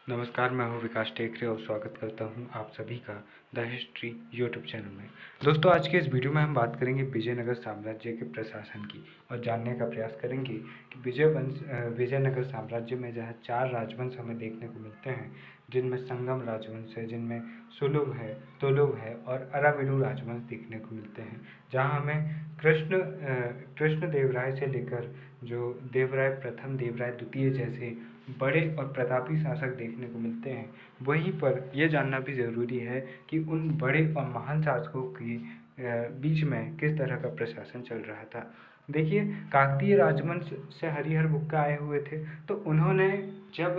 नमस्कार, मैं हूँ विकास टेकरे और स्वागत करता हूँ आप सभी का द हिस्ट्री यूट्यूब चैनल में। दोस्तों, आज के इस वीडियो में हम बात करेंगे विजयनगर साम्राज्य के प्रशासन की और जानने का प्रयास करेंगे कि विजयनगर साम्राज्य में जहाँ 4 राजवंश हमें देखने को मिलते हैं, जिनमें संगम राजवंश है, जिनमें सुलुभ है, तुलुभ है और अराविडु राजवंश देखने को मिलते हैं, जहाँ हमें कृष्ण देवराय से लेकर जो देवराय प्रथम, देवराय द्वितीय जैसे बड़े और प्रतापी शासक देखने को मिलते हैं। वहीं पर यह जानना भी ज़रूरी है कि उन बड़े और महान शासकों के बीच में किस तरह का प्रशासन चल रहा था। देखिए, काकतीय राजवंश से हरिहर बुक्का आए हुए थे, तो उन्होंने जब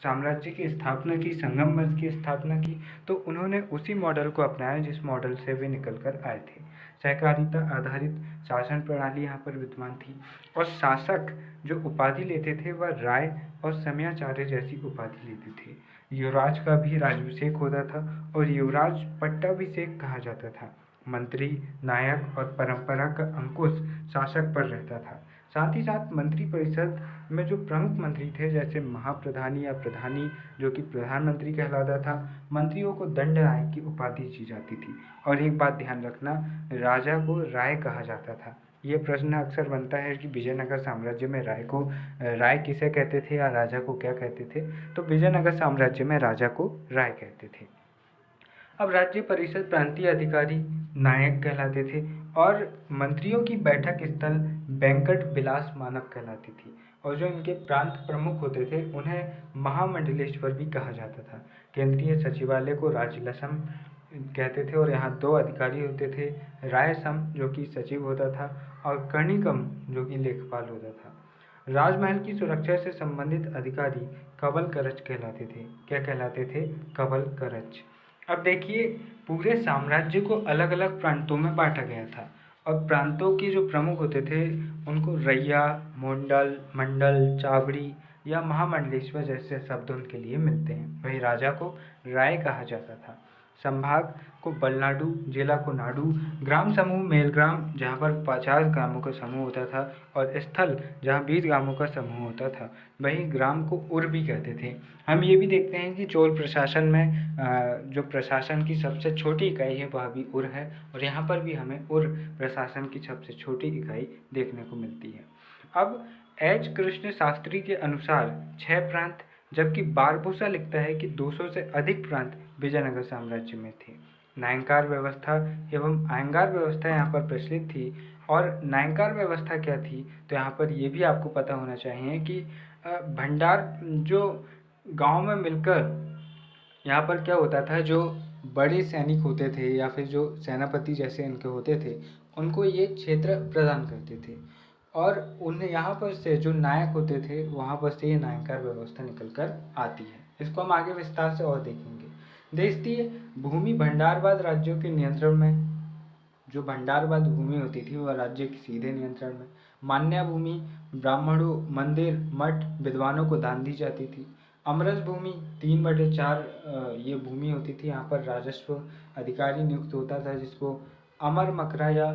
साम्राज्य की स्थापना की, संगम वंश की स्थापना की, तो उन्होंने उसी मॉडल को अपनाया जिस मॉडल से वे निकल कर आए थे। सहकारिता आधारित शासन प्रणाली यहाँ पर विद्यमान थी और शासक जो उपाधि लेते थे वह राय और समयाचार्य जैसी उपाधि लेते थे। युवराज का भी राज्याभिषेक होता था और युवराज पट्टाभिषेक कहा जाता था। मंत्री, नायक और परंपरा का अंकुश शासक पर रहता था। साथ ही साथ मंत्री परिषद में जो प्रमुख मंत्री थे, जैसे महाप्रधानी या प्रधानी, जो कि प्रधानमंत्री कहलाता था, मंत्रियों को दंड नायक की उपाधि दी जाती थी। और एक बात ध्यान रखना, राजा को राय कहा जाता था। ये प्रश्न अक्सर बनता है कि विजयनगर साम्राज्य में राय किसे कहते थे या राजा को क्या कहते थे। तो विजयनगर साम्राज्य में राजा को राय कहते थे। अब राज्य परिषद प्रांतीय अधिकारी नायक कहलाते थे और मंत्रियों की बैठक स्थल बैंकट विलास मानक कहलाती थी। और जो इनके प्रांत प्रमुख होते थे उन्हें महामंडलेश्वर भी कहा जाता था। केंद्रीय सचिवालय को राजलसम कहते थे और यहाँ 2 अधिकारी होते थे, रायसम जो कि सचिव होता था और कर्णिकम जो कि लेखपाल होता था। राजमहल की सुरक्षा से संबंधित अधिकारी कवल करच कहलाते थे। क्या कहलाते थे? कवल करच। अब देखिए, पूरे साम्राज्य को अलग अलग प्रांतों में बांटा गया था और प्रांतों के जो प्रमुख होते थे उनको रैया, मोंडल, मंडल, चावड़ी या महामंडलेश्वर जैसे शब्द उनके लिए मिलते हैं। वही राजा को राय कहा जाता था। संभाग को बलनाडु, जिला को नाडु, ग्राम समूह मेलग्राम जहाँ पर 50 ग्रामों का समूह होता था और स्थल जहाँ 20 ग्रामों का समूह होता था, वहीं ग्राम को उर भी कहते थे। हम ये भी देखते हैं कि चोल प्रशासन में जो प्रशासन की सबसे छोटी इकाई है वह भी उर है और यहाँ पर भी हमें उर प्रशासन की सबसे छोटी इकाई देखने को मिलती है। अब एच कृष्ण शास्त्री के अनुसार 6 प्रांत, जबकि बारभूषा लिखता है कि 200 से अधिक प्रांत विजयनगर साम्राज्य में थे। नायंकार व्यवस्था एवं आयंगार व्यवस्था यहाँ पर प्रचलित थी। और नायंकार व्यवस्था क्या थी, तो यहाँ पर ये भी आपको पता होना चाहिए कि भंडार जो गांव में मिलकर यहाँ पर क्या होता था, जो बड़े सैनिक होते थे या फिर जो सेनापति जैसे इनके होते थे, उनको ये क्षेत्र प्रदान करते थे और उन्हें यहाँ पर से जो नायक होते थे वहाँ पर से ये नायंकार व्यवस्था निकल कर आती है। इसको हम आगे विस्तार से और देखेंगे। देशीय भूमि भंडारवाद राज्यों के नियंत्रण में, जो भंडारवाद भूमि होती थी वह राज्य के सीधे नियंत्रण में। मान्या भूमि ब्राह्मणों, मंदिर, मठ, विद्वानों को दान दी जाती थी। अमरस भूमि 3/4 ये भूमि होती थी। यहाँ पर राजस्व अधिकारी नियुक्त होता था जिसको अमर मकरा या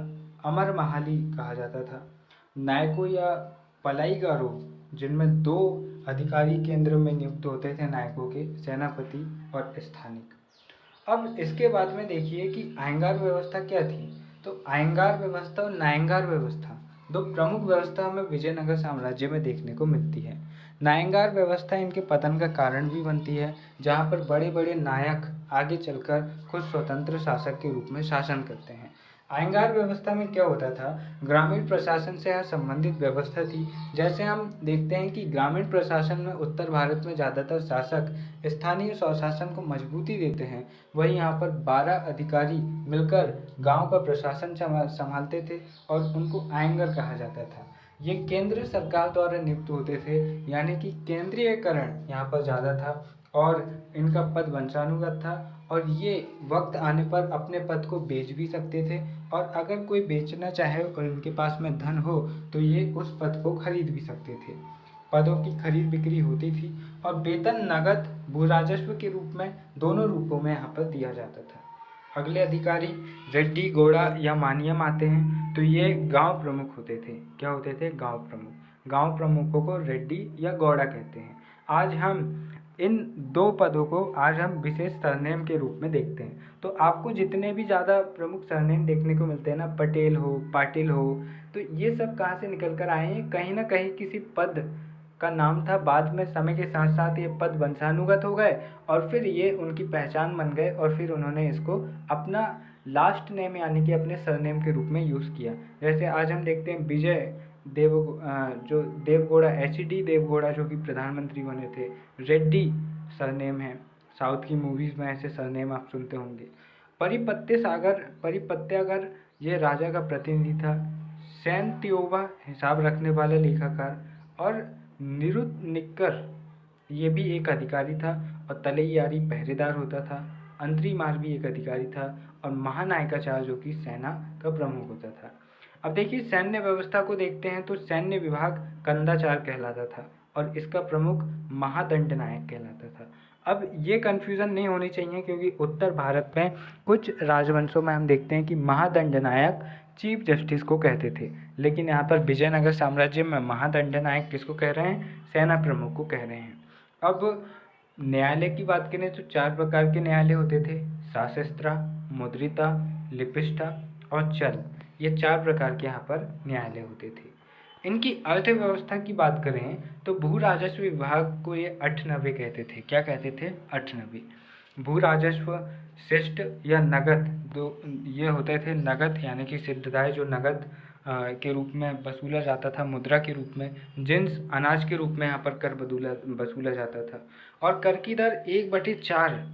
अमर महाली कहा जाता था। नायकों या पलाईगारों, जिनमें 2 अधिकारी केंद्र में नियुक्त होते थे नायकों के, सेनापति और स्थानिक। अब इसके बाद में देखिए कि आयंगार व्यवस्था क्या थी। तो आयंगार व्यवस्था और नायंगार व्यवस्था 2 प्रमुख व्यवस्था हमें विजयनगर साम्राज्य में देखने को मिलती है। नायंगार व्यवस्था इनके पतन का कारण भी बनती है, जहाँ पर बड़े बड़े नायक आगे चलकर खुद स्वतंत्र शासक के रूप में शासन करते हैं। आयंगार व्यवस्था में क्या होता था, ग्रामीण प्रशासन से संबंधित व्यवस्था थी। जैसे हम देखते हैं कि ग्रामीण प्रशासन में उत्तर भारत में ज़्यादातर शासक स्थानीय स्वशासन को मजबूती देते हैं, वहीं यहाँ पर 12 अधिकारी मिलकर गांव का प्रशासन संभालते थे और उनको आयंगर कहा जाता था। ये केंद्र सरकार द्वारा नियुक्त होते थे, यानी कि केंद्रीयकरण यहाँ पर ज़्यादा था और इनका पद वंशानुगत था और ये वक्त आने पर अपने पद को बेच भी सकते थे और अगर कोई बेचना चाहे और इनके पास में धन हो तो ये उस पद को खरीद भी सकते थे। पदों की खरीद बिक्री होती थी और वेतन नगद भू राजस्व के रूप में, दोनों रूपों में यहाँ पर दिया जाता था। अगले अधिकारी रेड्डी, गौड़ा या मानियम आते हैं। तो ये गांव प्रमुख होते थे। क्या होते थे? गांव प्रमुख। गांव प्रमुखों को रेड्डी या गौड़ा कहते हैं। आज हम इन दो पदों को आज हम विशेष सरनेम के रूप में देखते हैं। तो आपको जितने भी ज़्यादा प्रमुख सरनेम देखने को मिलते हैं ना, पटेल हो, पाटिल हो, तो ये सब कहाँ से निकल कर आए हैं? कहीं ना कहीं किसी पद का नाम था, बाद में समय के साथ साथ ये पद वंशानुगत हो गए और फिर ये उनकी पहचान बन गए और फिर उन्होंने इसको अपना लास्ट नेम यानी कि अपने सरनेम के रूप में यूज़ किया। जैसे आज हम देखते हैं विजय जो देवगौड़ा, एच.डी. देवगौड़ा जो कि प्रधानमंत्री बने थे, रेड्डी सरनेम है। साउथ की मूवीज़ में ऐसे सरनेम आप सुनते होंगे। परिपत्यागर ये राजा का प्रतिनिधि था। सैन त्योबा हिसाब रखने वाला लेखाकार और निरुत्निकर ये भी एक अधिकारी था और तलैयारी पहरेदार होता था। अंतरीमार भी एक अधिकारी था और महानायकाचार्य जो कि सेना का प्रमुख होता था। अब देखिए सैन्य व्यवस्था को देखते हैं तो सैन्य विभाग कंदाचार कहलाता था और इसका प्रमुख महादंडनायक कहलाता था। अब ये कन्फ्यूज़न नहीं होनी चाहिए क्योंकि उत्तर भारत में कुछ राजवंशों में हम देखते हैं कि महादंडनायक चीफ जस्टिस को कहते थे, लेकिन यहाँ पर विजयनगर साम्राज्य में महादंडनायक किसको कह रहे हैं? सेना प्रमुख को कह रहे हैं। अब न्यायालय की बात करें तो 4 प्रकार के न्यायालय होते थे: साशस्त्रा, मुद्रिता, लिपिष्ठा और चल। ये 4 प्रकार के यहाँ पर न्यायालय होते थे। इनकी अर्थव्यवस्था की बात करें तो भू राजस्व विभाग को ये 98 कहते थे। क्या कहते थे? 98। भू राजस्व, शिष्ट या नगद, दो ये होते थे। नगद यानी कि सिद्धदाय जो नगद के रूप में वसूला जाता था, मुद्रा के रूप में, जिन्स अनाज के रूप में यहाँ पर कर वसूला जाता था। और कर की दर 1/4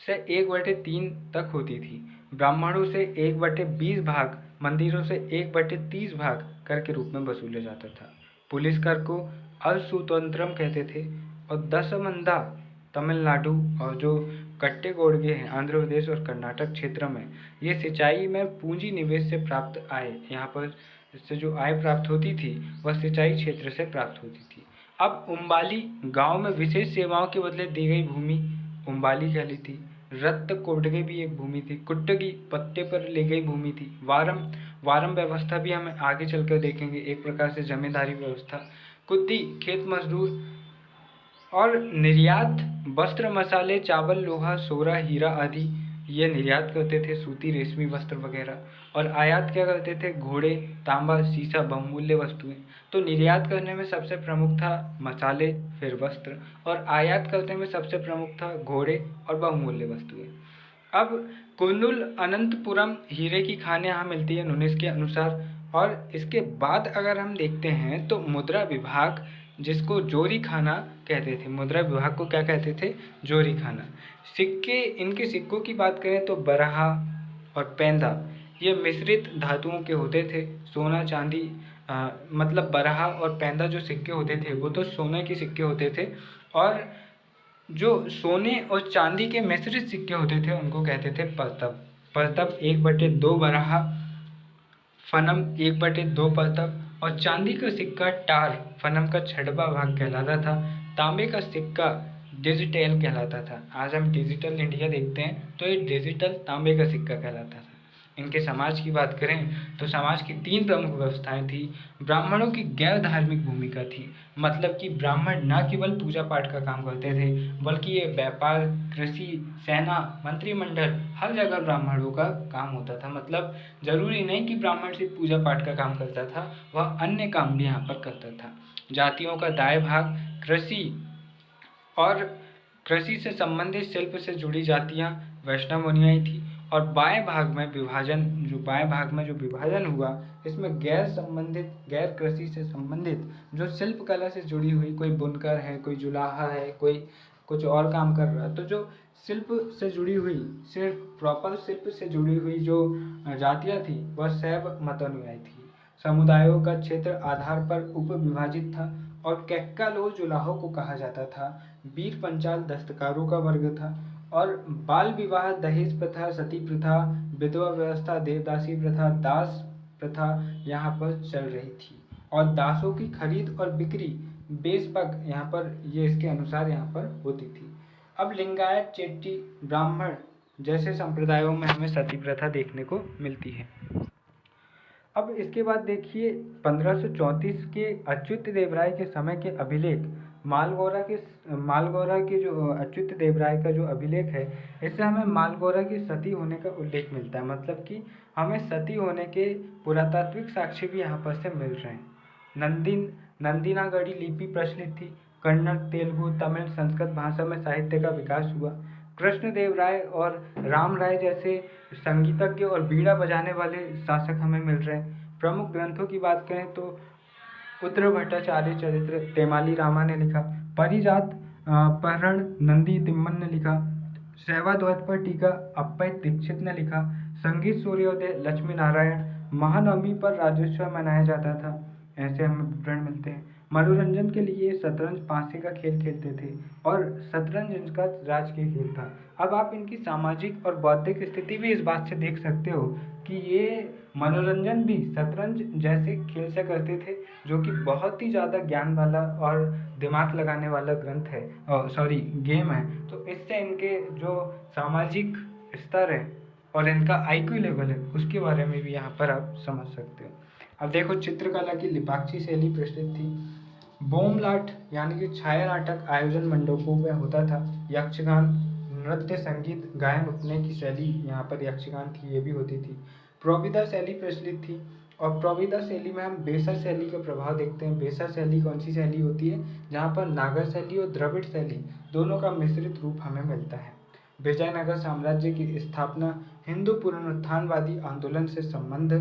से 1/3 तक होती थी। ब्राह्मणों से 1/20 भाग, मंदिरों से 1/30 भाग कर के रूप में वसूला जाता था। पुलिस कर को अलसूतंत्रम कहते थे। और दसमंदा तमिलनाडु और जो कट्टेगोड़गे हैं आंध्र प्रदेश और कर्नाटक क्षेत्र में, ये सिंचाई में पूंजी निवेश से प्राप्त आय, यहाँ पर इससे जो आय प्राप्त होती थी वह सिंचाई क्षेत्र से प्राप्त होती थी। अब उम्बाली गांव में विशेष सेवाओं के बदले दी गई भूमि उम्बाली कहली थी। रत्त कोटगे भी एक भूमि थी। कुट्टगी पत्ते पर ले गई भूमि थी। वारम व्यवस्था भी हम आगे चलकर देखेंगे, एक प्रकार से जमींदारी व्यवस्था। कुद्दी खेत मजदूर। और निर्यात वस्त्र, मसाले, चावल, लोहा, सोरा, हीरा आदि ये निर्यात करते थे, सूती रेशमी वस्त्र वगैरह। और आयात क्या करते थे? घोड़े, तांबा, शीशा, बहुमूल्य वस्तुएं। तो निर्यात करने में सबसे प्रमुख था मसाले, फिर वस्त्र, और आयात करने में सबसे प्रमुख था घोड़े और बहुमूल्य वस्तुएं। अब कुन्नुल अनंतपुरम हीरे की खानें यहाँ मिलती है नुनिस के अनुसार। और इसके बाद अगर हम देखते हैं तो मुद्रा विभाग, जिसको जोरी खाना कहते थे, मुद्रा विभाग को क्या कहते थे? जोरी खाना। सिक्के, इनके सिक्कों की बात करें तो बरहा और पेंदा ये मिश्रित धातुओं के होते थे। सोना चांदी मतलब बरहा और पेंदा जो सिक्के होते थे वो तो सोने के सिक्के होते थे, और जो सोने और चांदी के मिश्रित सिक्के होते थे उनको कहते थे परतब। परतब 1/2 बरहा, फनम 1/2 परतब। और चांदी का सिक्का टार फनम का 6वां भाग कहलाता था। तांबे का सिक्का डिजिटल कहलाता था। आज हम डिजिटल इंडिया देखते हैं तो ये डिजिटल तांबे का सिक्का कहलाता था। इनके समाज की बात करें तो समाज की 3 प्रमुख व्यवस्थाएं थी। ब्राह्मणों की गैर धार्मिक भूमिका थी, मतलब कि ब्राह्मण न केवल पूजा पाठ का काम करते थे बल्कि ये व्यापार, कृषि, सेना, मंत्रिमंडल, हर जगह ब्राह्मणों का काम होता था। मतलब जरूरी नहीं कि ब्राह्मण सिर्फ पूजा पाठ का काम करता था, वह अन्य काम भी यहाँ पर करता था। जातियों का दाएं भाग कृषि और कृषि से संबंधित शिल्प से जुड़ी जातियाँ वैष्णव अनुयायी थी। और बाएं भाग में जो विभाजन हुआ, इसमें गैर कृषि से संबंधित जो शिल्प कला से जुड़ी हुई, कोई बुनकर है, कोई जुलाहा है, कोई कुछ और काम कर रहा है, तो जो शिल्प से जुड़ी हुई, सिर्फ प्रॉपर शिल्प से जुड़ी हुई जो जातियाँ थी वह शैव मत अनुयायी थी। समुदायों का क्षेत्र आधार पर उप विभाजित था और कैक्कालोल जुलाहों को कहा जाता था। वीर पंचाल दस्तकारों का वर्ग था। और बाल विवाह, दहेज प्रथा, सती प्रथा, विधवा व्यवस्था, देवदासी प्रथा, दास प्रथा यहाँ पर चल रही थी। और दासों की खरीद और बिक्री बेसपक यहाँ पर ये इसके अनुसार यहाँ पर होती थी। अब लिंगायत, चेट्टी, ब्राह्मण जैसे संप्रदायों में हमें सती प्रथा देखने को मिलती है। अब इसके बाद देखिए 1534 के अच्युत देव राय के समय के अभिलेख मालगौरा के जो अच्युत देव राय का जो अभिलेख है, इससे हमें मालगौरा की सती होने का उल्लेख मिलता है। मतलब कि हमें सती होने के पुरातात्विक साक्ष्य भी यहाँ पर से मिल रहे हैं। नंदीनागढ़ी लिपि प्रचलित थी। कन्नड़, तेलुगु, तमिल, संस्कृत भाषा में साहित्य का विकास हुआ। कृष्णदेव राय और राम राय जैसे संगीतज्ञ और बीड़ा बजाने वाले शासक हमें मिल रहे हैं। प्रमुख ग्रंथों की बात करें तो उत्तर भट्टाचार्य चरित्र तेमाली रामा ने लिखा। परिजात पहरण नंदी तिम्मन ने लिखा। शैवाद्वैत पर टीका अप्पय दीक्षित ने लिखा। संगीत सूर्योदय लक्ष्मी नारायण। महानवमी पर राज्योत्सव मनाया जाता था, ऐसे हमें विवरण मिलते हैं। मनोरंजन के लिए शतरंज पासे का खेल खेलते थे और शतरंज इनका राजकीय खेल था। अब आप इनकी सामाजिक और बौद्धिक स्थिति भी इस बात से देख सकते हो कि ये मनोरंजन भी शतरंज जैसे खेल से करते थे, जो कि बहुत ही ज़्यादा ज्ञान वाला और दिमाग लगाने वाला ग्रंथ है, सॉरी गेम है। तो इससे इनके जो सामाजिक स्तर है और इनका आईक्यू लेवल है, उसके बारे में भी यहाँ पर आप समझ सकते हो। अब देखो, चित्रकला की लिपाक्षी शैली प्रचलित थी। बोमलाट यानी कि छाया नाटक आयोजन मंडपों में होता था। यक्षगान, नृत्य, संगीत, गायन, उपनय की शैली यहाँ पर यक्षगान थी, ये भी होती थी। प्रोविदा शैली प्रचलित थी और प्रोविदा शैली में हम बेसर शैली का प्रभाव देखते हैं। बेसर शैली कौन सी शैली होती है? जहाँ पर नागर शैली और द्रविड़ शैली दोनों का मिश्रित रूप हमें मिलता है। विजयनगर साम्राज्य की स्थापना हिंदू पुनरुत्थानवादी आंदोलन से संबंध।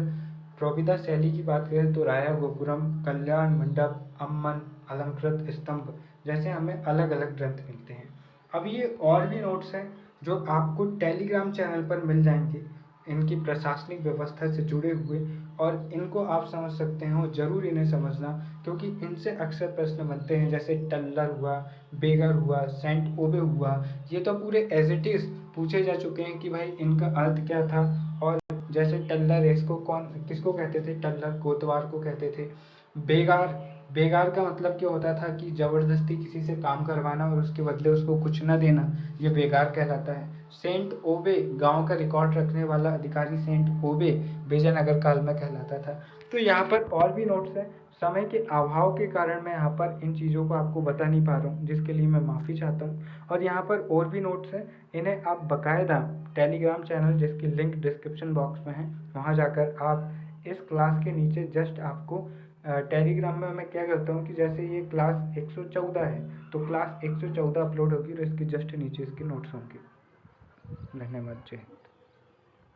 प्रोविदा शैली की बात करें तो राया गोपुरम, कल्याण मंडप, अम्मन, अलंकृत स्तंभ जैसे हमें अलग अलग ग्रंथ मिलते हैं। अब ये और भी नोट्स हैं जो आपको टेलीग्राम चैनल पर मिल जाएंगे, इनकी प्रशासनिक व्यवस्था से जुड़े हुए, और इनको आप समझ सकते हैं और ज़रूर इन्हें समझना, क्योंकि इनसे अक्सर प्रश्न बनते हैं। जैसे टल्लर हुआ, बेगर हुआ, सेंट ओबे हुआ, ये तो पूरे एज इट इज़ पूछे जा चुके हैं कि भाई इनका अर्थ क्या था। और जैसे टल्लर, इसको किसको कहते थे? टल्लर कोतवाल को कहते थे। बेगार का मतलब क्या होता था कि ज़बरदस्ती किसी से काम करवाना और उसके बदले उसको कुछ न देना, ये बेगार कहलाता है। सेंट ओबे, गांव का रिकॉर्ड रखने वाला अधिकारी सेंट ओबे विजयनगर काल में कहलाता था। तो यहाँ पर और भी नोट्स हैं। समय के अभाव के कारण मैं यहाँ पर इन चीज़ों को आपको बता नहीं पा रहा हूँ, जिसके लिए मैं माफ़ी चाहता हूँ। और यहाँ पर और भी नोट्स हैं, इन्हें आप बाकायदा टेलीग्राम चैनल, जिसकी लिंक डिस्क्रिप्शन बॉक्स में है, वहाँ जाकर आप इस क्लास के नीचे जस्ट आपको टेलीग्राम में मैं क्या करता हूँ कि जैसे ये क्लास 114 है, तो क्लास 114 अपलोड होगी और इसके जस्ट नीचे इसके नोट्स होंगे। धन्यवाद। जय।